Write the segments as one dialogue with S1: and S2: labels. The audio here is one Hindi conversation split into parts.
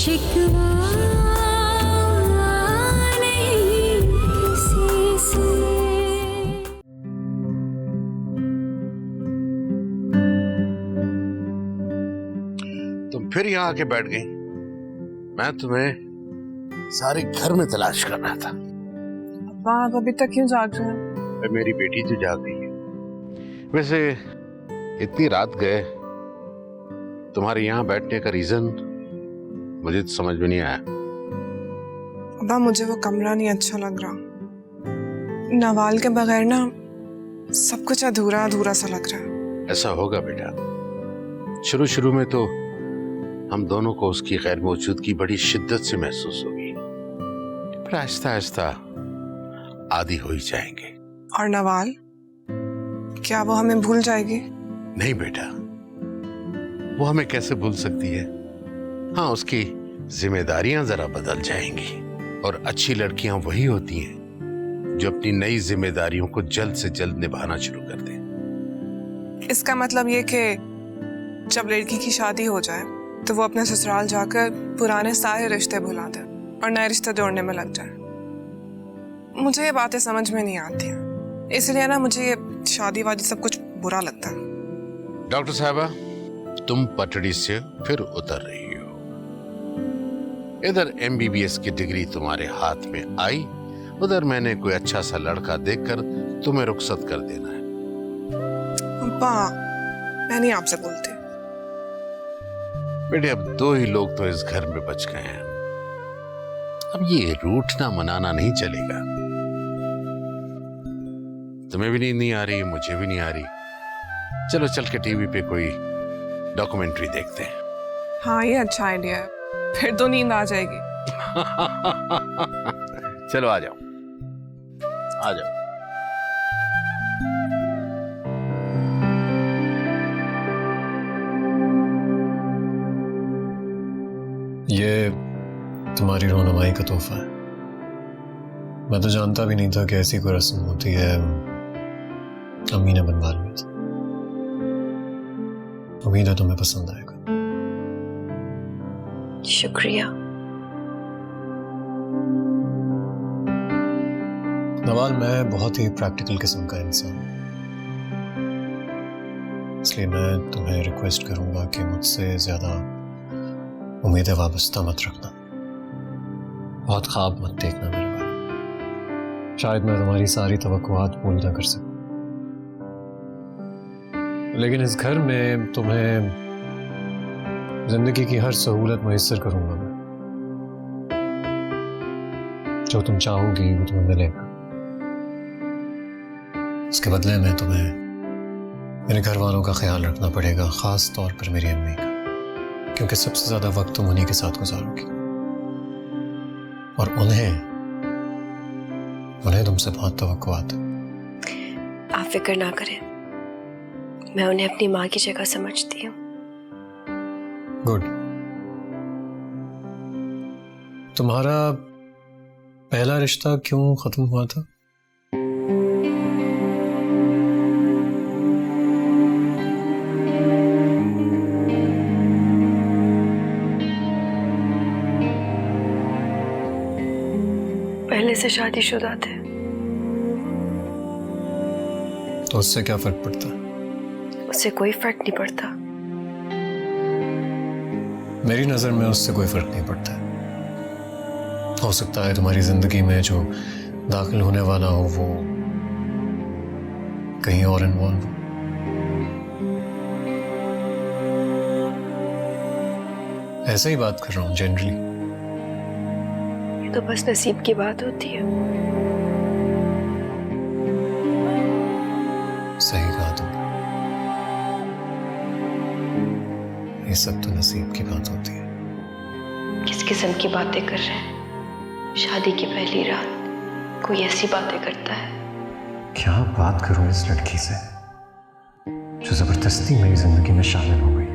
S1: शिकवा नहीं किसी से।
S2: तुम फिर यहाँ आके बैठ गई। मैं तुम्हें सारे घर में तलाश कर रहा था।
S3: अब्बा आप अभी तक क्यों जाग रहे हैं?
S2: मेरी बेटी तो जाग गई है। वैसे इतनी रात गए, तुम्हारे यहाँ बैठने का रीजन मुझे तो समझ में नहीं आया।
S3: अब्बा मुझे वो कमरा नहीं अच्छा लग रहा। नवाल के बगैर ना सब कुछ अधूरा अधूरा सा लग रहा है।
S2: ऐसा होगा बेटा। शुरू शुरू में तो हम दोनों को उसकी गैर मौजूदगी बड़ी शिद्दत से महसूस होगी, पर आहिस्ता आहिस्ता आदी हो ही जाएंगे।
S3: और नवाल, क्या वो हमें भूल जाएगी?
S2: नहीं बेटा, वो हमें कैसे भूल सकती है। हाँ, उसकी जिम्मेदारियां जरा बदल जाएंगी, और अच्छी लड़कियां वही होती हैं जो अपनी नई जिम्मेदारियों को जल्द से जल्द निभाना शुरू कर दें।
S3: इसका मतलब ये कि जब लड़की की शादी हो जाए तो वो अपने ससुराल जाकर पुराने सारे रिश्ते भुला दे और नए रिश्ते जोड़ने में लग जाए। मुझे ये बातें समझ में नहीं आती हैं, इसलिए ना मुझे ये शादी वादी सब कुछ बुरा लगता है।
S2: डॉक्टर साहबा, तुम पटड़ी से फिर उतर रही हो। इधर MBBS की डिग्री तुम्हारे हाथ में आई, उधर मैंने कोई अच्छा सा लड़का देखकर तुम्हें रुखसत कर देना है।
S3: अब्बा, मैं नहीं आपसे बोलती।
S2: बेटे, अब 2 ही लोग तो इस घर में बच गए हैं। अब ये रूठना मनाना नहीं चलेगा। तुम्हें भी नींद नहीं आ रही, मुझे भी नहीं आ रही। चलो चल के टीवी पे कोई डॉक्यूमेंट्री देखते हैं।
S3: हाँ, ये अच्छा आइडिया है, फिर तो नींद आ जाएगी।
S2: चलो आ जाओ, आ जाओ।
S4: ये तुम्हारी रोनुमाई का तोहफा है। मैं तो जानता भी नहीं था कि ऐसी कोई रस्म होती है। अम्मी ने बनवा लिया था। उम्मीद है तुम्हें पसंद आएगा।
S5: शुक्रिया।
S4: नवाल, मैं बहुत ही प्रैक्टिकल किस्म का इंसान हूं, इसलिए मैं तुम्हें रिक्वेस्ट करूंगा कि मुझसे ज्यादा उम्मीदें वाबस्ता मत रखना। बहुत ख्वाब मत देखना मेरे बारे। शायद मैं तुम्हारी सारी तवक्कुआत पूरी ना कर सकूं, लेकिन इस घर में तुम्हें जिंदगी की हर सहूलत मुयस्सर करूंगा मैं। जो तुम चाहोगी वो तुम्हें मिलेगा। उसके बदले में तुम्हें मेरे घर वालों का ख्याल रखना पड़ेगा, खास तौर पर मेरी अम्मी का, क्योंकि सबसे ज्यादा वक्त तुम उन्हीं के साथ गुजारोगी, और उन्हें तुमसे बहुत तवक्कुआत है।
S5: आप फिक्र ना करें, मैं उन्हें अपनी माँ की जगह समझती हूँ।
S4: गुड। तुम्हारा पहला रिश्ता क्यों खत्म हुआ था?
S5: पहले से शादीशुदा थे।
S4: तो उससे क्या फर्क पड़ता?
S5: उससे कोई फर्क नहीं पड़ता।
S4: मेरी नजर में उससे कोई फर्क नहीं पड़ता है। हो सकता है तुम्हारी जिंदगी में जो दाखिल होने वाला हो वो कहीं और इन्वॉल्व हो। ऐसे ही बात कर रहा हूं जनरली।
S5: ये तो बस नसीब की बात होती है।
S4: सही कहा तुमने, ये सब तो नसीब की बात होती है।
S5: किस किस्म की बातें कर रहे हैं? शादी की पहली रात कोई ऐसी बातें करता है?
S4: क्या बात करूं इस लड़की से जो जबरदस्ती मेरी जिंदगी में शामिल हो गई है।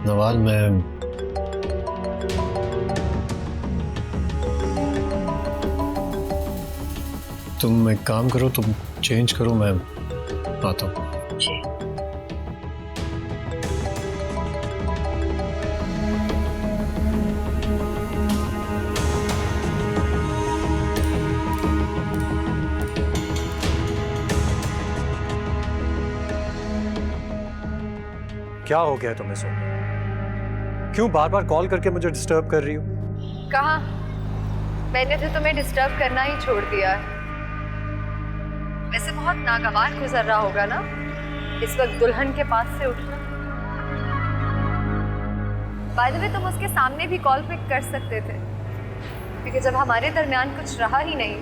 S4: नवाल मैं तुम एक काम करो, तुम चेंज करो, मैं आता हूँ। क्या हो गया तुम्हें सोनिया? क्यों बार बार कॉल करके मुझे डिस्टर्ब कर रही हो?
S6: कहाँ? मैंने तो तुम्हें डिस्टर्ब करना ही छोड़ दिया है। वैसे बहुत नागवार गुजर रहा होगा ना इस वक्त दुल्हन के पास से उठना। बाय द वे तुम उसके सामने भी कॉल पिक कर सकते थे, क्योंकि जब हमारे दरमियान कुछ रहा ही नहीं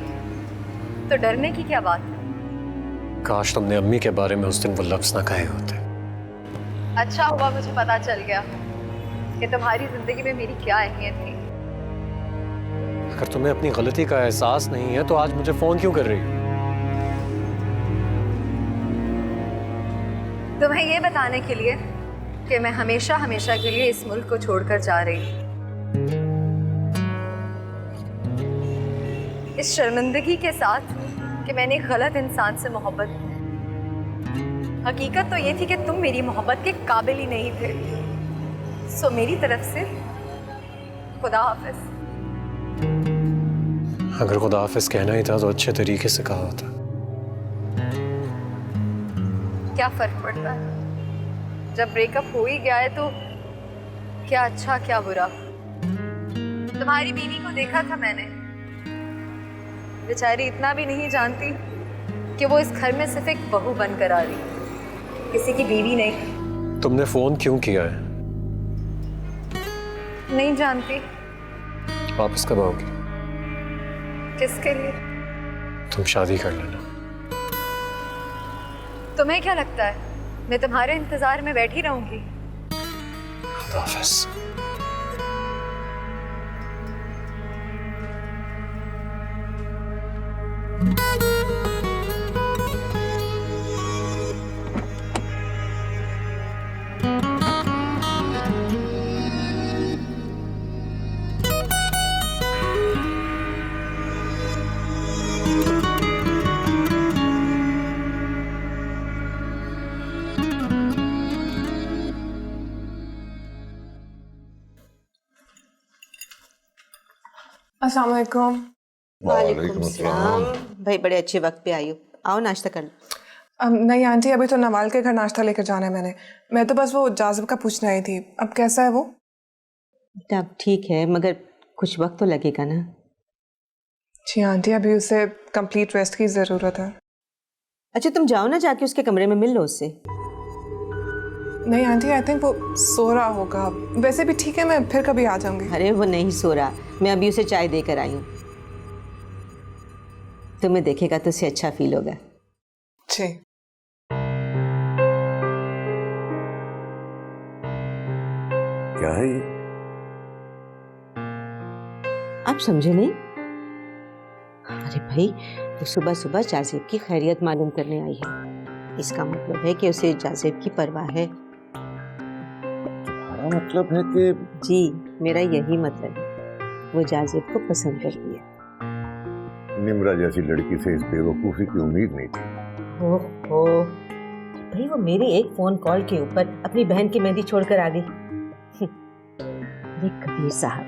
S6: तो डरने की क्या बात है।
S4: काश तुमने अम्मी के बारे में उस दिन वो लफ्ज ना कहे होते।
S6: अच्छा हुआ मुझे पता चल गया कि तुम्हारी जिंदगी में मेरी क्या अहमियत थी।
S4: अगर तुम्हें अपनी गलती का एहसास नहीं है तो आज मुझे फोन क्यों कर रही हो?
S6: तुम्हें ये बताने के लिए कि मैं हमेशा हमेशा के लिए इस मुल्क को छोड़कर जा रही हूँ। इस शर्मिंदगी के साथ कि मैंने एक गलत इंसान से मोहब्बत की। हकीकत तो ये थी कि तुम मेरी मोहब्बत के काबिल ही नहीं थे। सो मेरी तरफ से खुदा हाफिज।
S4: अगर खुदा हाफिज कहना ही था तो अच्छे तरीके से कहा होता।
S6: क्या फर्क पड़ता है? जब ब्रेकअप हो ही गया है तो क्या अच्छा क्या बुरा। तुम्हारी बीवी को देखा था मैंने, बेचारी इतना भी नहीं जानती कि वो इस घर में सिर्फ एक बहू बनकर आ रही, किसी की बीवी नहीं।
S4: तुमने फोन क्यों किया है?
S6: नहीं जानती।
S4: वापस कब आओगी?
S6: किसके लिए?
S4: तुम शादी कर लेना।
S6: तुम्हें क्या लगता है मैं तुम्हारे इंतजार में बैठी रहूंगी?
S4: खुदा हाफिज।
S3: अस्सलाम वालेकुम।
S7: वालेकुम सलाम। भाई बड़े अच्छे वक्त पे आई हो, आओ नाश्ता कर लो।
S3: नहीं आंटी, अभी तो नवाल के घर नाश्ता लेकर जाना है मैं तो बस वो जाजिब का पूछने आई थी। अब कैसा है वो?
S7: अब ठीक है मगर कुछ वक्त तो लगेगा ना।
S3: जी आंटी, अभी उसे कंप्लीट रेस्ट की ज़रूरत है।
S7: अच्छा तुम जाओ ना, जाके उसके कमरे में मिल लो उससे।
S3: नहीं आंटी, आई थिंक वो सो रहा होगा। वैसे भी ठीक है, मैं फिर कभी आ जाऊंगी।
S7: अरे वो नहीं सो रहा, मैं अभी उसे चाय देकर आई हूँ। तुम्हें देखेगा तो उसे अच्छा फील होगा।
S3: जी।
S8: क्या है ये?
S7: आप समझे नहीं? अरे भाई तो सुबह सुबह जाजिब की खैरियत मालूम करने आई है। इसका मतलब है कि उसे जाजिब की परवाह है।
S8: तुम्हारा मतलब है कि?
S7: जी मेरा यही मतलब है। वो जाजिब को पसंद करती है।
S8: निम्रा जैसी लड़की से इस बेवकूफी की उम्मीद नहीं थी।
S7: ओहो भाई, वो मेरे एक फोन कॉल के ऊपर अपनी बहन की मेहंदी छोड़कर आ गई। अरे कबीर साहब,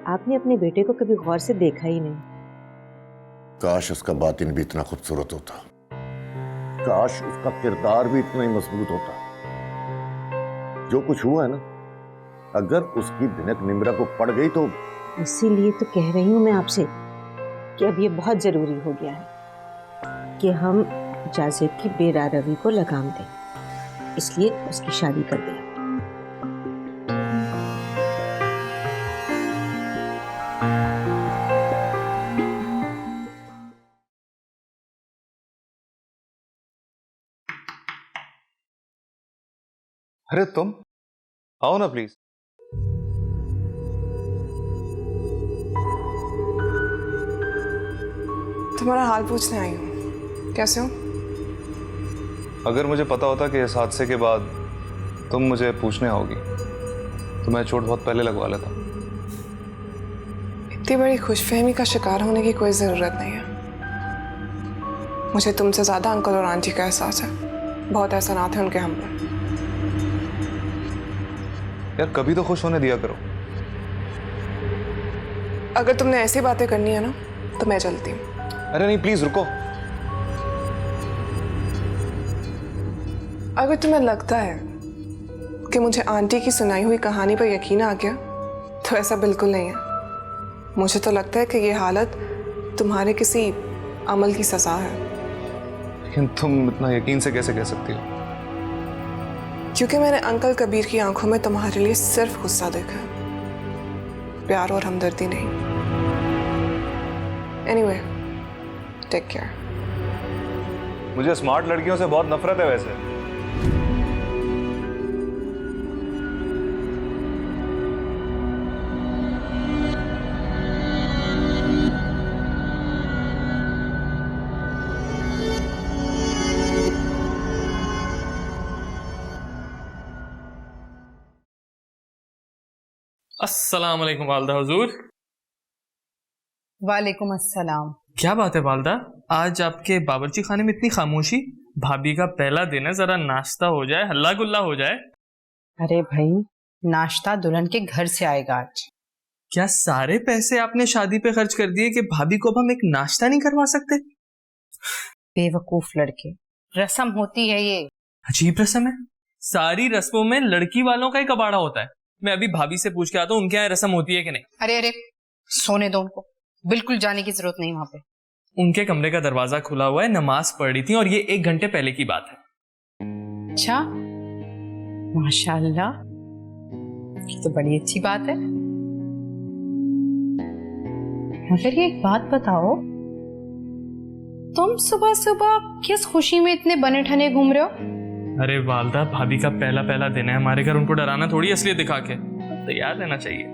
S7: आपने अपने बेटे को कभी गौर से देखा ही नहीं।
S8: काश उसका बातिन भी इतना खूबसूरत होता, काश उसका किरदार भी इतना ही मजबूत होता। जो कुछ हुआ है ना, अगर उसकी भिनक निम्रा को पड़ गई तो।
S7: इसीलिए तो कह रही हूँ मैं आपसे कि अब ये बहुत जरूरी हो गया है कि हम जाजिब की बेरारवी को लगाम दें, इसलिए उसकी शादी कर दें।
S9: अरे तुम आओ ना प्लीज।
S3: तुम्हारा हाल पूछने आई हूँ। कैसे हो?
S9: अगर मुझे पता होता कि इस हादसे के बाद तुम मुझे पूछने आओगी तो मैं चोट बहुत पहले लगवा लेता।
S3: इतनी बड़ी खुशफहमी का शिकार होने की कोई ज़रूरत नहीं है। मुझे तुमसे ज़्यादा अंकल और आंटी का एहसास है। बहुत एहसानात है उनके हम पर।
S9: यार कभी तो खुश होने दिया करो।
S3: अगर तुमने ऐसी बातें करनी है ना तो मैं चलती हूँ।
S9: अरे नहीं, प्लीज रुको।
S3: अगर तुम्हें लगता है कि मुझे आंटी की सुनाई हुई कहानी पर यकीन आ गया तो ऐसा बिल्कुल नहीं है। मुझे तो लगता है कि ये हालत तुम्हारे किसी अमल की सजा है।
S9: लेकिन तुम इतना यकीन से कैसे कह सकती हो?
S3: क्योंकि मैंने अंकल कबीर की आंखों में तुम्हारे लिए सिर्फ गुस्सा देखा है, प्यार और हमदर्दी नहीं। Anyway, take care.
S9: मुझे स्मार्ट लड़कियों से बहुत नफरत है वैसे।
S10: अस्सलाम वालेकुम वालदा हुजूर।
S11: वालेकुम अस्सलाम।
S10: क्या बात है वालदा, आज आपके बावर्ची खाने में इतनी खामोशी? भाभी का पहला दिन है, जरा नाश्ता हो जाए, हल्ला गुल्ला हो जाए।
S11: अरे भाई, नाश्ता दुल्हन के घर से आएगा आज।
S10: क्या सारे पैसे आपने शादी पे खर्च कर दिए कि भाभी को अब हम एक नाश्ता नहीं करवा सकते?
S11: बेवकूफ लड़के, रस्म होती है ये।
S10: अजीब रस्म है। सारी रस्मों में लड़की वालों का ही कबाड़ा होता है। मैं अभी भाभी से पूछ के आता हूँ उनके यहाँ रस्म होती है कि नहीं।
S11: अरे अरे, सोने दो उनको, बिल्कुल जाने की जरूरत नहीं वहां पे।
S10: उनके कमरे का दरवाजा खुला हुआ है, नमाज पढ़ रही थी और ये 1 घंटे पहले की बात है।
S11: अच्छा, माशाल्लाह, ये तो बड़ी अच्छी बात है। मगर ये एक बात बताओ, तुम सुबह सुबह किस खुशी में इतने बने ठने घूम रहे हो?
S10: अरे वालदा, भाभी का पहला दिन है हमारे घर, उनको डराना थोड़ी असलियत दिखा के। तैयार रहना चाहिए।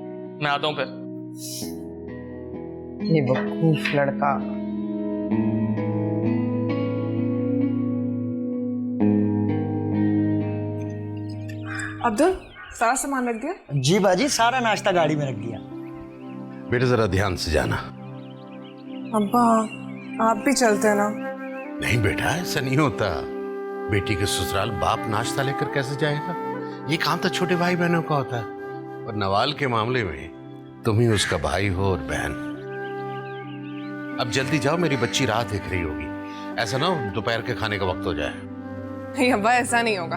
S10: मैं आता हूँ फिर।
S11: ये बेवकूफ लड़का।
S3: अब्दुल, सारा सामान रख दिया?
S12: जी बाजी, सारा नाश्ता गाड़ी में रख दिया।
S2: बेटा जरा ध्यान से जाना।
S3: अब्बा, आप भी चलते हैं ना?
S2: नहीं बेटा, ऐसा नहीं होता। बेटी के ससुराल बाप नाश्ता लेकर कैसे जाएगा? ये काम तो छोटे भाई बहनों का होता है। और नवाल के मामले में तुम ही उसका भाई हो और बहन। अब जल्दी जाओ, मेरी बच्ची राह देख रही होगी। ऐसा ना हो दोपहर के खाने का वक्त हो जाए।
S3: नहीं अब्बा, ऐसा नहीं होगा।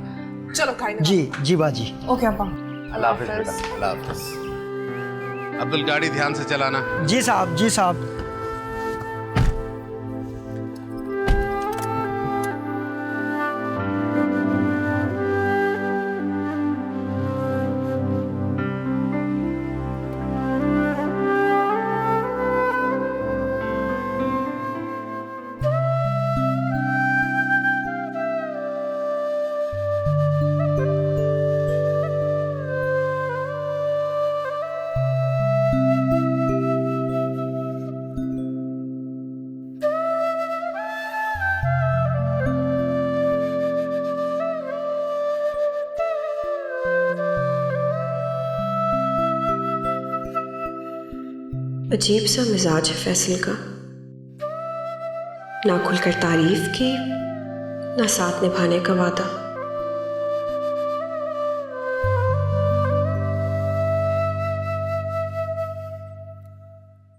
S3: चलो खाई
S12: जी जी बाजी।
S3: ओके अब्बा,
S2: अल्लाह हाफिज बेटा। अल्लाह हाफिज। अब्दुल, गाड़ी ध्यान से चलाना।
S12: जी साहब, जी साहब।
S5: अजीब सा मिजाज है फैसल का, ना खुलकर तारीफ की, ना साथ निभाने का वादा।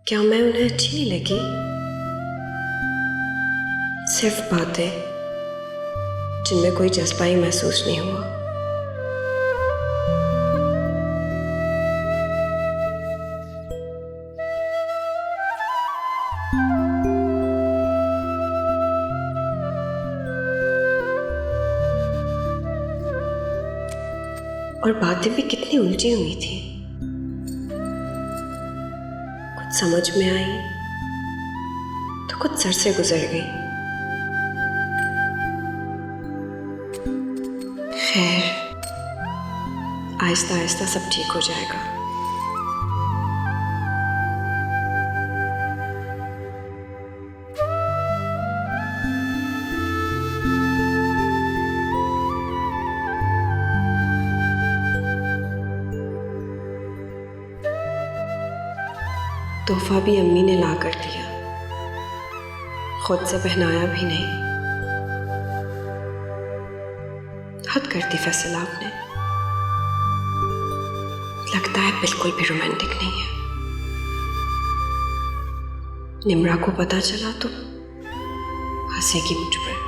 S5: क्या मैं उन्हें अच्छी नहीं लगी? सिर्फ बातें जिनमें कोई जज्बा ही महसूस नहीं हुआ। और बातें भी कितनी उलझी हुई थी। कुछ समझ में आई तो कुछ सर से गुजर गई। खैर, आहिस्ता आहिस्ता सब ठीक हो जाएगा। तोहफा भी अम्मी ने ला कर दिया, खुद से पहनाया भी नहीं। हद कर दी फैसल आपने। लगता है बिल्कुल भी रोमांटिक नहीं है। निम्रा को पता चला तो हंसेगी मुझ पर।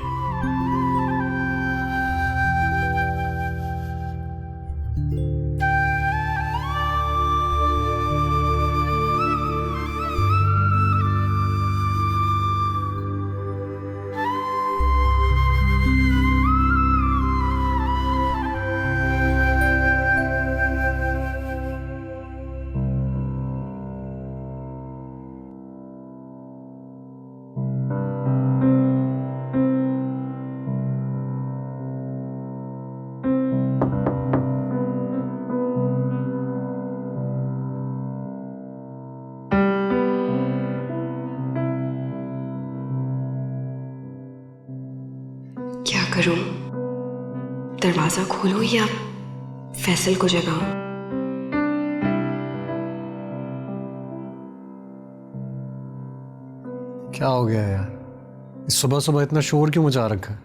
S5: क्या करूं? दरवाजा खोलूं या फैसल को जगाऊं?
S4: क्या हो गया यार? सुबह सुबह इतना शोर क्यों मचा रखा है?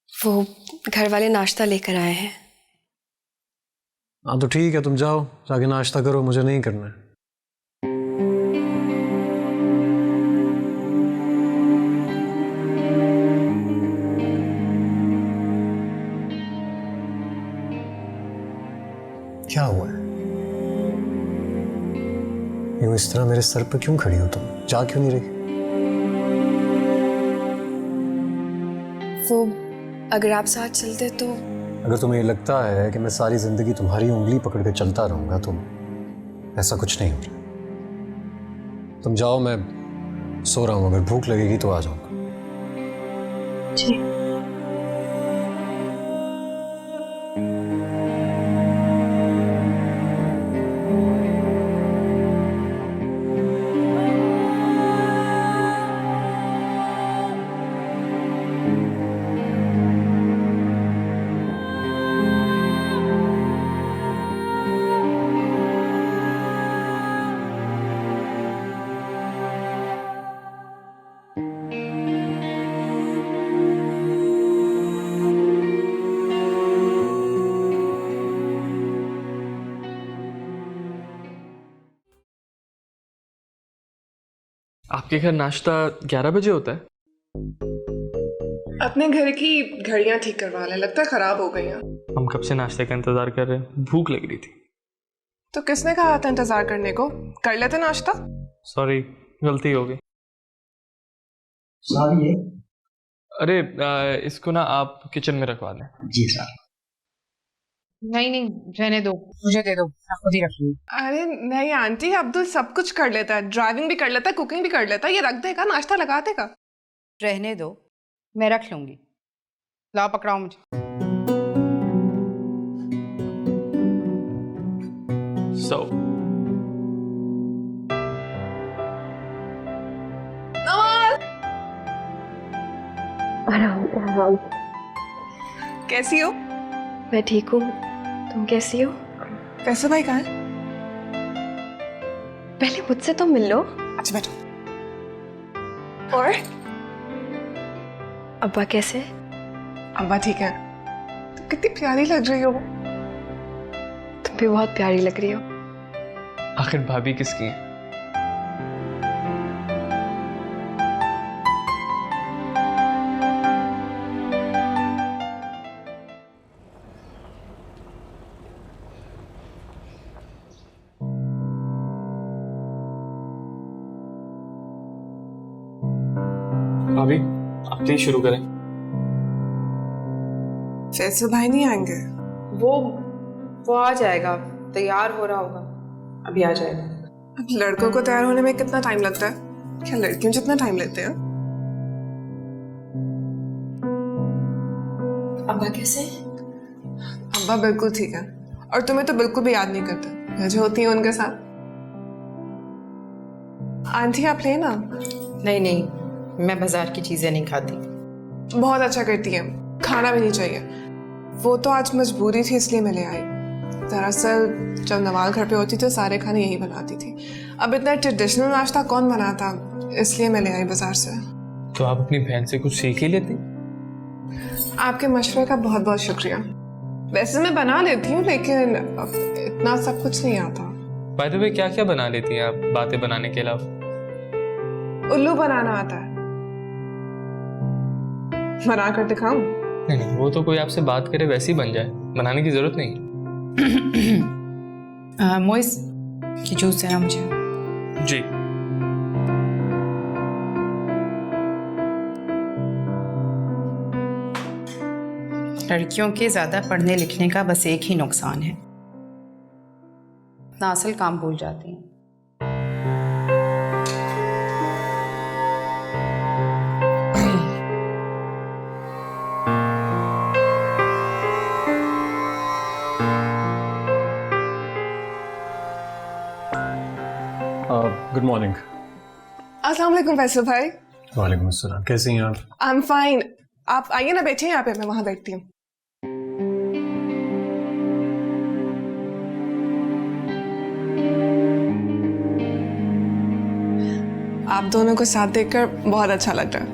S5: वो घर वाले नाश्ता लेकर आए हैं।
S4: हाँ तो ठीक है, तुम जाओ, जाके नाश्ता करो, मुझे नहीं करना है। क्या हुआ है? यूं इस तरह मेरे सर पर क्यों खड़ी हो तुम? जा क्यों नहीं रही?
S5: वो अगर आप साथ चलते तो।
S4: अगर तुम्हें ये लगता है कि मैं सारी जिंदगी तुम्हारी उंगली पकड़ के चलता रहूंगा तो ऐसा कुछ नहीं हो रहा। तुम जाओ, मैं सो रहा हूं, अगर भूख लगेगी तो आ जाऊंगा।
S5: जी।
S10: आपके घर नाश्ता 11 बजे होता है?
S3: अपने घर की घड़ियां ठीक करवा ले, लगता है खराब हो गई हैं।
S10: हम कब से नाश्ते का इंतजार कर रहे हैं, भूख लग रही थी।
S3: तो किसने कहा था इंतजार करने को? कर लेते नाश्ता।
S10: सॉरी, गलती हो गई।
S12: सॉरी।
S10: अरे इसको ना आप किचन में रखवा दें।
S12: जी सर।
S11: नहीं नहीं, रहने दो, मुझे दे दो, मैं खुद ही रख लूंगी।
S3: अरे नहीं आंटी, अब्दुल सब कुछ कर लेता है, ड्राइविंग भी कर लेता है, कुकिंग भी कर लेता है। ये रख देगा, नाश्ता लगा देगा।
S11: रहने दो, मैं रख लूंगी। लाओ पकड़ाओ मुझे।
S10: So
S5: आराम।
S3: कैसी हो?
S5: मैं ठीक हूँ, तुम कैसी हो?
S3: फैसल भाई कहाँ है?
S5: पहले मुझसे तो मिल लो।
S3: अच्छा बैठो। और
S5: अब्बा कैसे?
S3: अब्बा ठीक है। तुम कितनी प्यारी लग रही हो।
S5: तुम भी बहुत प्यारी लग रही हो।
S10: आखिर भाभी किसकी है? भाभी आप प्लीज शुरू करें।
S3: फैसल भाई नहीं आएंगे?
S11: वो आ जाएगा, तैयार हो रहा होगा, अभी आ जाएगा।
S3: अब लड़कों को तैयार होने में कितना टाइम लगता है? क्या लड़कियों जितना टाइम लेते हैं?
S5: अब्बा कैसे?
S3: अब्बा बिल्कुल ठीक है, और तुम्हें तो बिल्कुल भी याद नहीं करते। मैं जो होती हूँ उनके साथ। आंटी आप लेना।
S11: नहीं नहीं, मैं बाजार की चीजें नहीं खाती।
S3: बहुत अच्छा करती है, खाना भी नहीं चाहिए। वो तो आज मजबूरी थी इसलिए मैं ले आई। दरअसल जब नवाल घर पे होती तो सारे खाने यही बनाती थी। अब इतना ट्रेडिशनल नाश्ता कौन बनाता, इसलिए मैं ले आई बाजार से।
S10: तो आप अपनी बहन से कुछ सीख ही लेती।
S3: आपके मशवरे का बहुत बहुत शुक्रिया। वैसे मैं बना लेती हूँ लेकिन इतना सब कुछ नहीं आता।
S10: बाय द वे क्या क्या बना लेती हैं आप बातें बनाने के अलावा?
S3: उल्लू बनाना आता है, बना कर दिखाऊं?
S10: नहीं, वो तो कोई आपसे बात करे वैसे ही बन जाए, बनाने की जरूरत नहीं।
S11: मोइस की जूस देना मुझे।
S10: जी।
S11: लड़कियों के ज्यादा पढ़ने लिखने का बस एक ही नुकसान है, अपना असल काम भूल जाती हैं।
S4: Good morning.
S3: अस्सलाम वालेकुम फैसल भाई।
S4: वालेकुम अस्सलाम, कैसी हैं आप?
S3: I am fine. आप आइए ना, बैठिए यहाँ पे, मैं वहां बैठती हूँ। आप दोनों को साथ देखकर बहुत अच्छा लग रहा है।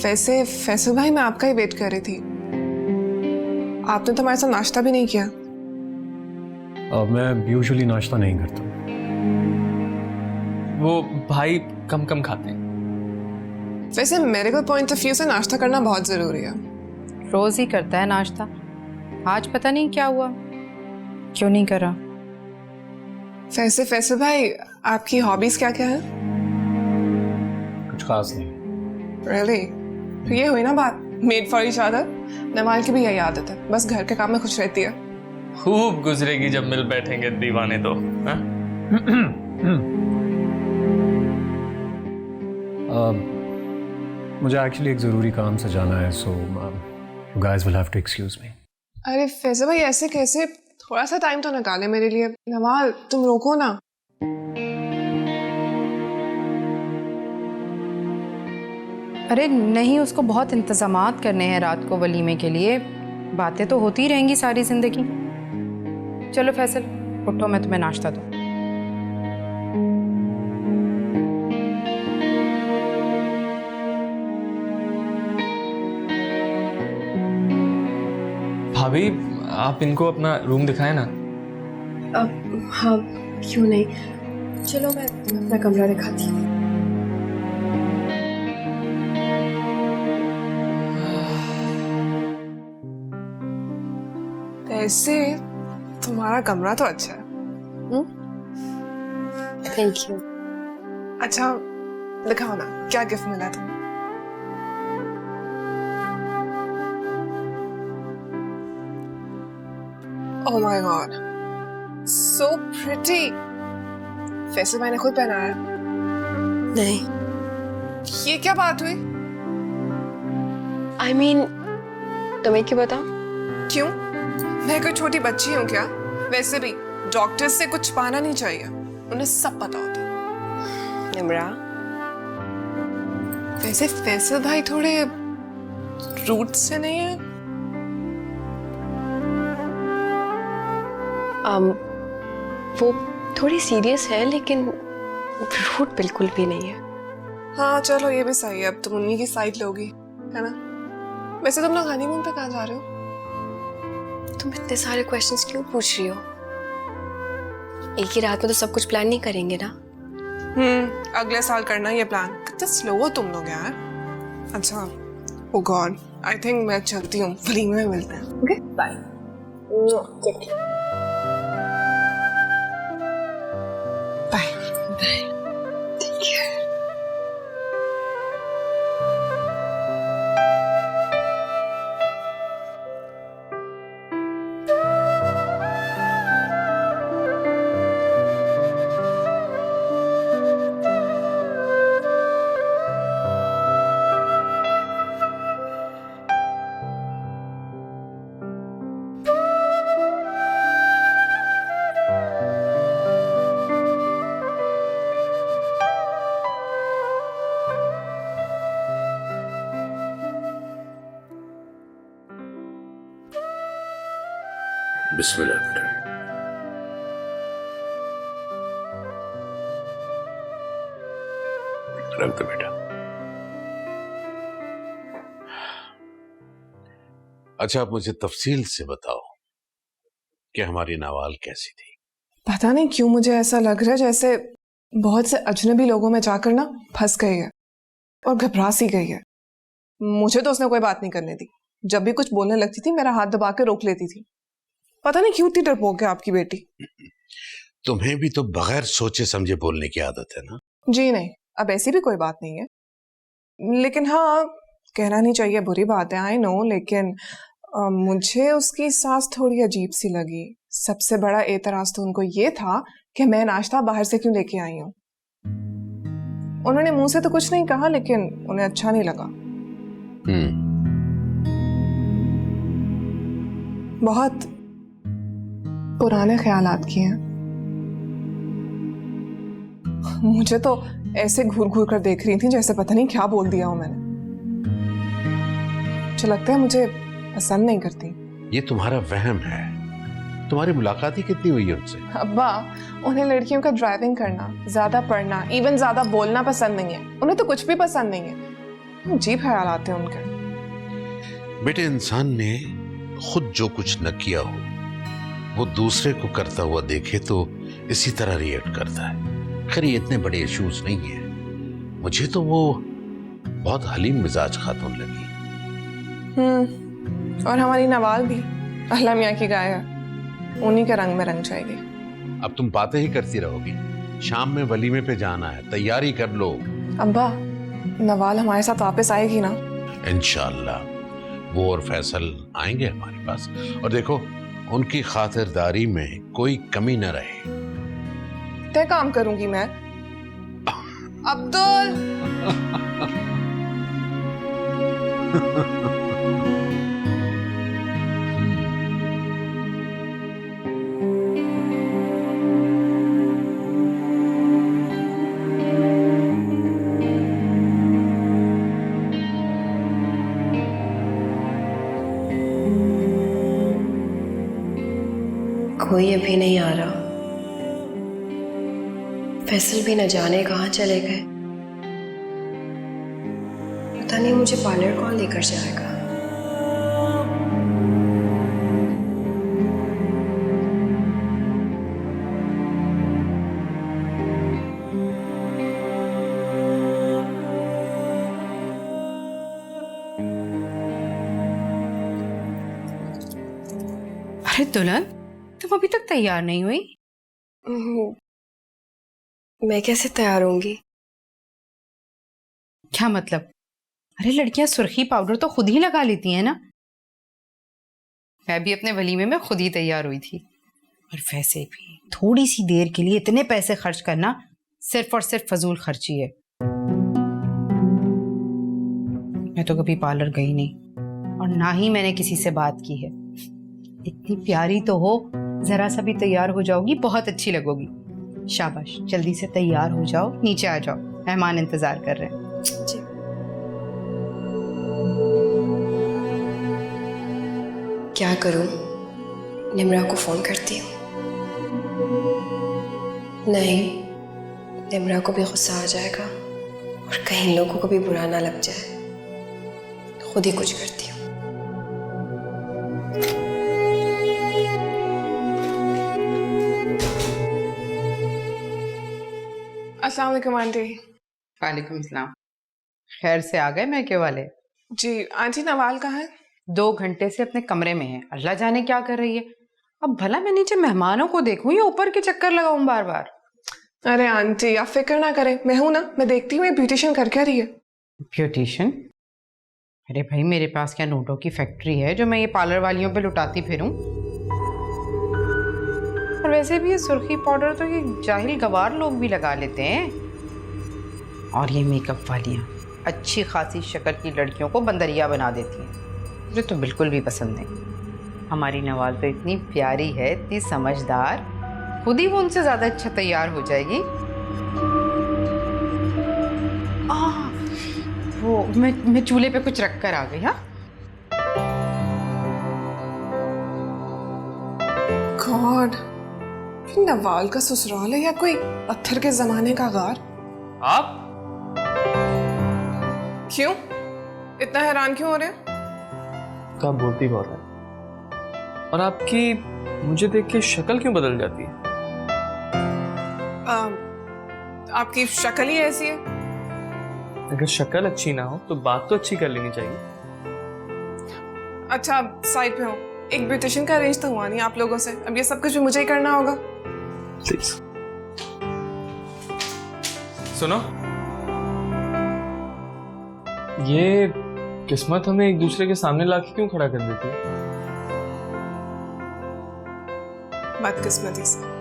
S3: वैसे फैसल भाई, मैं आपका ही वेट कर रही थी। आपने तो हमारे साथ नाश्ता भी नहीं किया।
S4: मैं यूजुअली नाश्ता नहीं करता।
S10: वो भाई कम कम खाते हैं।
S3: वैसे मेडिकल पॉइंट ऑफ व्यू से नाश्ता करना बहुत जरूरी है।
S11: रोज ही करता है नाश्ता, आज पता नहीं क्या हुआ, क्यों नहीं करा।
S3: वैसे फैसल भाई, आपकी हॉबीज क्या क्या है?
S4: कुछ खास नहीं।
S3: Really? तो ये हुई ना बात, made for each other. Nawal की भी यही आदत है, बस घर के काम में खुश रहती है।
S10: खूब गुजरेगी जब मिल बैठेंगे दीवाने तो। हाँ?
S4: मुझे एक्चुअली एक ज़रूरी काम से जाना है, so you guys will have to excuse me.
S3: अरे फैसल भाई, ऐसे कैसे? थोड़ा सा टाइम तो निकाले मेरे लिए। नवाल, तुम रोको ना।
S11: अरे नहीं, उसको बहुत इंतजामात करने हैं रात को वलीमे के लिए, बातें तो होती ही रहेंगी सारी जिंदगी। चलो फैसल, उठो, मैं तुम्हें नाश्ता दूं।
S10: भाभी, आप इनको अपना रूम दिखाएं ना।
S5: हाँ, क्यों नहीं, चलो मैं अपना कमरा दिखाती हूँ।
S3: ऐसे तुम्हारा कमरा तो अच्छा है।
S5: Thank you.
S3: अच्छा दिखाओ ना, क्या गिफ्ट मिला तुम्हें? Oh my God, so pretty. Faisal भाई ने खुद पहनाया?
S5: नहीं।
S3: ये क्या बात हुई?
S5: I mean, तुम्हें क्यों बताऊं?
S3: क्यों? मैं कोई छोटी बच्ची हूँ क्या? वैसे भी डॉक्टर्स से कुछ छुपाना नहीं चाहिए, उन्हें सब पता होता है।
S5: निम्रा,
S3: वैसे फैसल भाई थोड़े रूट से नहीं है?
S5: वो थोड़ी सीरियस है लेकिन रूट बिल्कुल भी नहीं है।
S3: हाँ चलो, ये भी सही है। अब तुम उन्हीं की साइड लोगी, है ना? वैसे तुम लोग हनीमून पे कहाँ जा रहे हो?
S5: तुम इतने सारे क्वेश्चंस क्यों पूछ रही हो? एक ही रात में तो सब कुछ प्लान नहीं करेंगे ना।
S3: अगले साल करना ये प्लान। कितना स्लो हो तुम लोग यार। अच्छा, ओ गॉड, आई थिंक मैं चलती हूँ, वलीमे में मिलते हैं। Okay, bye. Bye.
S5: Take care.
S2: बिस्मिल्लाह बेटा। रख दो बेटा। अच्छा, आप मुझे तफसील से बताओ कि हमारी नवाल कैसी थी।
S3: पता नहीं क्यों मुझे ऐसा लग रहा है जैसे बहुत से अजनबी लोगों में जाकर ना फंस गई है और घबरा सी गई है। मुझे तो उसने कोई बात नहीं करने दी। जब भी कुछ बोलने लगती थी मेरा हाथ दबा के रोक लेती थी। पता नहीं क्यों इतनी डरपोक है आपकी बेटी।
S2: तुम्हें भी तो बगैर सोचे समझे बोलने की आदत है ना?
S3: जी नहीं, अब ऐसी भी कोई बात नहीं है। लेकिन हाँ, कहना नहीं चाहिए, बुरी बात है, आई नो, लेकिन मुझे उसकी सास थोड़ी अजीब सी लगी। सबसे बड़ा एतराज तो उनको ये था कि मैं नाश्ता बाहर से क्यों लेके आई हूँ। उन्होंने मुंह से तो कुछ नहीं कहा, लेकिन उन्हें अच्छा नहीं लगा। बहुत पुराने ख्यालात किए हैं। मुझे तो ऐसे घूर घूर कर देख रही थी जैसे पता नहीं क्या बोल दिया हो मैंने। मुझे लगता है मुझे पसंद नहीं करती।
S2: ये तुम्हारा वहम है। तुम्हारी मुलाकात ही कितनी हुई है उनसे?
S3: अब्बा, उन्हें लड़कियों का ड्राइविंग करना, ज्यादा पढ़ना, इवन ज्यादा बोलना पसंद नहीं है। उन्हें तो कुछ भी पसंद नहीं है। अजीब ख्याल आते हैं उनके।
S2: बेटे, इंसान ने खुद जो कुछ न किया हो वो दूसरे को करता हुआ देखे तो इसी तरह रिएक्ट करता है। खैर, ये इतने बड़े इश्यूज नहीं है। मुझे तो वो बहुत हलीम मिजाज खातून लगी।
S3: और हमारी नवाल भी अल्लाह मियाँ की गाय है, उन्हीं के रंग में रंग जाएगी।
S2: अब तुम बातें ही करती रहोगी। शाम में वलीमे पे जाना है, तैयारी कर लो।
S3: अब्बा, नवाल हमारे साथ वापस आएगी ना?
S2: इंशाअल्लाह वो और फैसल आएंगे हमारे पास। और देखो, उनकी खातिरदारी में कोई कमी न रहे।
S3: तय काम करूंगी मैं। अब्दुल।
S5: कोई अभी नहीं आ रहा। फैसल भी न जाने कहाँ चले गए। पता नहीं मुझे पार्लर कौन लेकर जाएगा।
S11: अरे दुल्हन, तुम अभी तक तैयार नहीं हुई?
S5: मैं कैसे तैयार होंगी?
S11: क्या मतलब? अरे लड़कियां सुर्खी पाउडर तो खुद ही लगा लेती हैं ना। मैं भी अपने वलीमे में खुद ही तैयार हुई थी। और वैसे भी थोड़ी सी देर के लिए इतने पैसे खर्च करना सिर्फ और सिर्फ फजूल खर्ची है। मैं तो कभी पार्लर गई नहीं और ना ही मैंने किसी से बात की है। इतनी प्यारी तो हो, जरा सा भी तैयार हो जाओगी, बहुत अच्छी लगोगी। शाबाश, जल्दी से तैयार हो जाओ, नीचे आ जाओ, मेहमान इंतजार कर रहे हैं।
S5: जी। क्या करूं? निम्रा को फोन करती हूँ। नहीं, निम्रा को भी गुस्सा आ जाएगा और कहीं लोगों को भी बुरा ना लग जाए। खुद ही कुछ करती हूँ।
S3: अस्सलाम वालेकुम आंटी।
S11: वालेकुम सलाम। खैर से आ गए मैके वाले?
S3: जी आंटी, नवाल कहाँ है?
S11: 2 घंटे से अपने कमरे में है। अल्लाह जाने क्या कर रही है। अब भला मैं नीचे मेहमानों को देखूं या ऊपर के चक्कर लगाऊं बार बार?
S3: अरे आंटी, आप फिक्र ना करें, मैं हूं ना, मैं देखती हूँ ये ब्यूटिशियन कर क्या रही है।
S11: ब्यूटिशियन? अरे भाई, मेरे पास क्या नोटों की फैक्ट्री है जो मैं ये पार्लर वालियों पे लुटाती फिरूं? और वैसे भी ये सुर्खी पाउडर तो ये जाहिल गवार लोग भी लगा लेते हैं। और ये मेकअप वालियाँ अच्छी खासी शक्ल की लड़कियों को बंदरिया बना देती हैं। मुझे तो बिल्कुल भी पसंद नहीं। हमारी नवाल तो इतनी प्यारी है, इतनी समझदार, खुद ही वो उनसे ज़्यादा अच्छा तैयार हो जाएगी। वो मैं चूल्हे पे कुछ रख कर आ गई। हाँ,
S3: गॉड, नवाल का ससुराल है या कोई पत्थर के जमाने का गार?
S10: आप
S3: क्यों इतना हैरान क्यों हो रहे हैं?
S10: तो आप बोलती बहुत है, और आपकी मुझे देख के शक्ल क्यों बदल जाती है?
S3: आपकी शक्ल ही ऐसी है।
S10: अगर शक्ल अच्छी ना हो तो बात तो अच्छी कर लेनी चाहिए।
S3: अच्छा साइड पे हो, एक ब्यूटिशियन का अरेंज तो हुआ नहीं आप लोगों से, अब ये सब कुछ भी मुझे ही करना होगा।
S10: प्लीज सुनो, ये किस्मत हमें एक दूसरे के सामने लाके क्यों खड़ा कर देती है?
S3: बदकिस्मती से।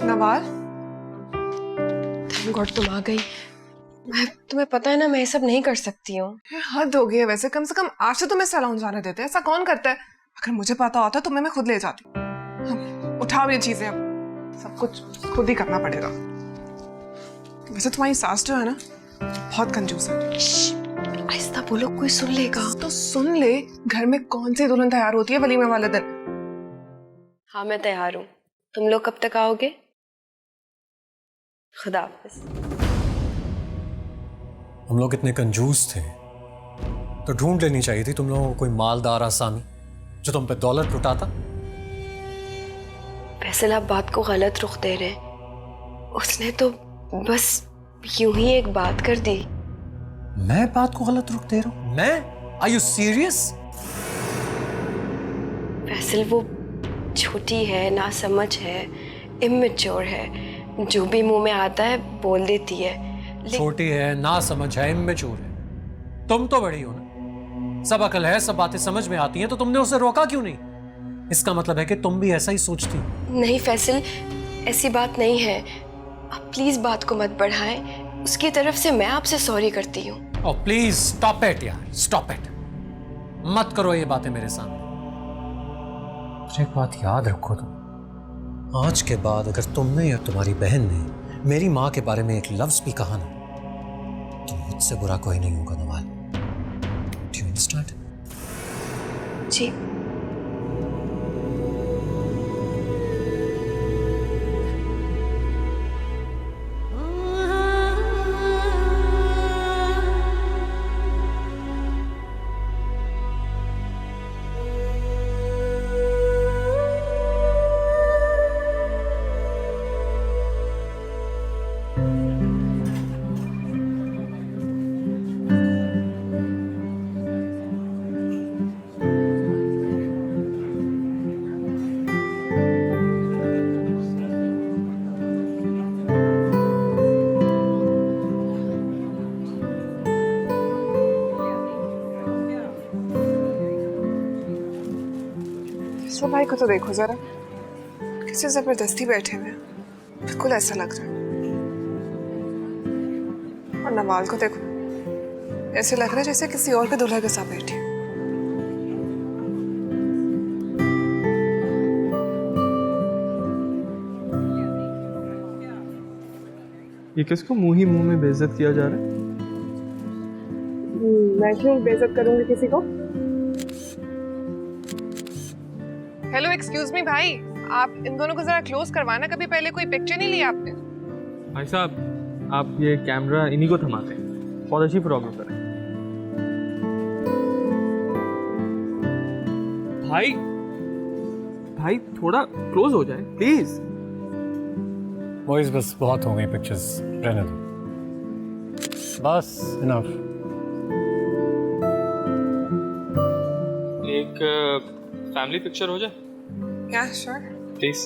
S3: नवाल,
S5: थैंक गॉड तुम आ गई। तुम्हें पता है ना मैं ये सब नहीं कर सकती हूँ।
S3: ये हद हो गई है वैसे, कम से कम आज से तुम्हें सैलून जाने देते हैं, ऐसा कौन करता है? अगर मुझे पता होता तो मैं खुद ले जाती। उठाओ ये चीजें, अब सब कुछ खुद ही करना पड़ेगा। वैसे तुम्हारी सास जो है ना बहुत कंजूस है।
S5: आहिस्ता बोलो, कोई सुन लेगा।
S3: तो सुन ले, घर में कौन सी दुल्हन तैयार होती है वलीमे वाले दिन?
S5: हाँ मैं तैयार हूँ, तुम लोग कब तक आओगे? खुदा हाफिज।
S4: हम लोग इतने कंजूस थे तो ढूंढ लेनी चाहिए थी तुम लोगों को कोई मालदार आसामी जो तुम पे दौलत लुटाता।
S5: फैसल आप बात को गलत रुख दे रहे। उसने तो बस यूं ही एक बात कर दी।
S4: मैं बात को गलत रुख दे रहा हूं? मैं? Are you serious?
S5: फैसल वो छोटी है, नासमझ है, इमेच्योर है, जो भी मुंह में आता है बोल देती है।
S4: छोटी है, ना समझ है, इमेच्योर है। तुम तो बड़ी हो ना, सब अकल है, सब बातें समझ में आती हैं, तो तुमने उसे रोका क्यों नहीं? इसका मतलब है कि तुम भी ऐसा ही सोचती हो।
S5: नहीं फैसल, ऐसी बात नहीं है। आप प्लीज बात को मत बढ़ाएं। उसकी तरफ से मैं आपसे सॉरी करती हूँ।
S4: ओह प्लीज स्टॉप इट यार, स्टॉप इट। मत करो ये बातें मेरे सामने। एक बात याद रखो तुम, आज के बाद अगर तुमने या तुम्हारी बहन ने मेरी माँ के बारे में एक लफ्ज भी कहा ना, तो मुझसे बुरा कोई नहीं होगा नवाल। Do you understand?
S5: जी।
S3: तो भाई को तो देखो जरा, किसी जबरदस्ती बैठे हुए हैं, बिल्कुल ऐसा लग रहा है। और नवाल को देखो, ऐसे लग रहा है जैसे किसी और के दूल्हे के साथ बैठी है।
S10: ये किसको मुंह ही मुंह में बेइज्जत किया जा रहा है?
S3: मैं क्यों बेइज्जत करूंगी किसी को? हेलो एक्सक्यूज मी भाई, आप इन दोनों को जरा क्लोज करवाना। कभी पहले कोई पिक्चर नहीं ली आपने?
S10: भाई साहब, आप ये कैमरा इन्हीं को थमाते हैं, बहुत अच्छी फोटोग्राफर है। भाई भाई थोड़ा क्लोज हो जाए प्लीज।
S4: बॉयज बस बहुत हो गई पिक्चर्स, रहने दो बस, इनफ।
S10: एक फैमिली पिक्चर हो जाए?
S3: या श्योर
S10: प्लीज।